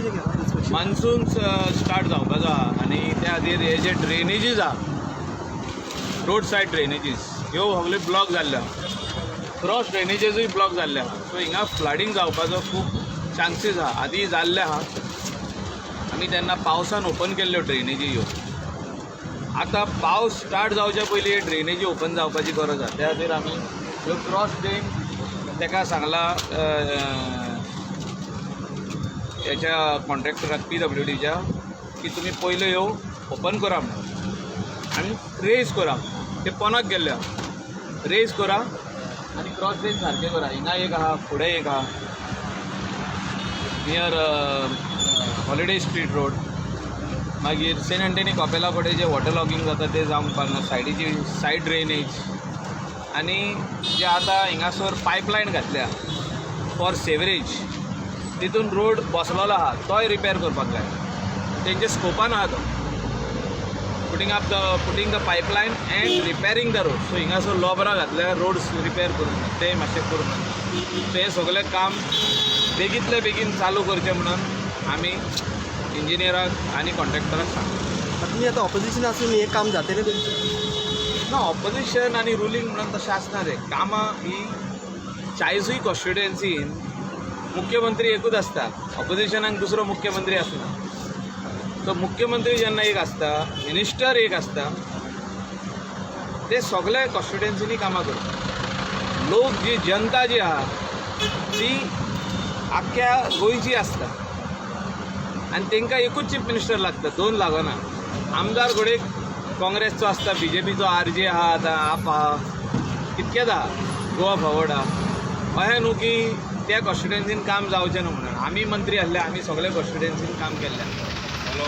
कितें केलां inspection? Monsoon start जावपाचो आहा आनी त्या खातीर हे जे ड्रेनेजीस आहा, रोड सायड ड्रेनेजीस ह्यो सगल्यो ब्लॉक जाल्ल्यो आहा. क्रॉस ड्रेनेजीसूय ब्लॉक जाल्ले आहा. सो हिंगा फ्लडींग जावपाचो खूब चान्सीस आहा. आदी जाल्ले आहा. आमी तेन्ना पावसान ओपन केल्ल्यो ड्रेनेजी ह्यो. आतां पावस स्टार्ट जावच्या पयलीं हे ड्रेनेजी ओपन जावपाची गरज आहा. त्या खातीर आमी ह्यो क्रॉस ड्रेन ताका सांगला हेच्या कॉन्ट्रॅक्टराक PWDच्या की तुमी पयल्यो ह्यो ओपन करा म्हणून आनी रेज करा. ते पोनाक गेल्ले आहा. रेज करा आनी क्रॉस ड्रेन सारके करा. हिंगा एक आहा, फुडें एक आहा, नियर हॉलिडे स्ट्रीट रोड. मागीर सेंट अँटनी कपेला कडेन जे वॉटर लॉगिंग जाता ते जावंक पारना. सायडीची सायड ड्रेनेज आनी जे आतां हिंगासर पायपलायन घातल्या फॉर सेवरेज, तितून रोड बसलोलो आहा तोय रिपेर करपाक जाय. तेंचे स्कोपान आहा तो putting the pipeline and repairing the road. So हिंगासर लॉबरां घातल्या रोड्स रिपेर करून ते मातशें करून सो हें सगळें काम बेगींतले बेगीन चालू करचें म्हणून आमी इंजिनियराक आनी कॉन्ट्रॅक्टराक सांगता. तुमी आतां ऑपोजिशन आसून हें काम जातलें तुमचें? ना, ऑपोजिशन आनी रुलींग म्हणून तशें आसना रे. कामां ही 40 कॉन्स्टिट्युएन्सीन मुख्यमंत्री एकूच आसता. ऑपोजिशनाक दुसरो मुख्यमंत्री आसना. तो मुख्यमंत्री जेन्ना एक आसता, मिनिस्टर एक आसता, ते सगळे कॉन्स्टिट्युएन्सीनी कामां करता. लोक जी जनता जी आहा ती आख्ख्या गोंयची आसता आनी तांकां एकूच चीफ मिनिस्टर लागता, दोन लागना. आमदार घोडेक काँग्रेसचो आसता, BJPचो RJ आहा, आतां आप आहा, कितकेच आहा, गोवा फॉवर्ड आहा. अशें न्हू की त्या कॉन्स्टिट्युएन्सीन काम जावचें न्हू म्हणून. आमी मंत्री आसले, आमी सगळे कॉन्स्टिट्युएन्सीन काम केल्लें. हॅलो.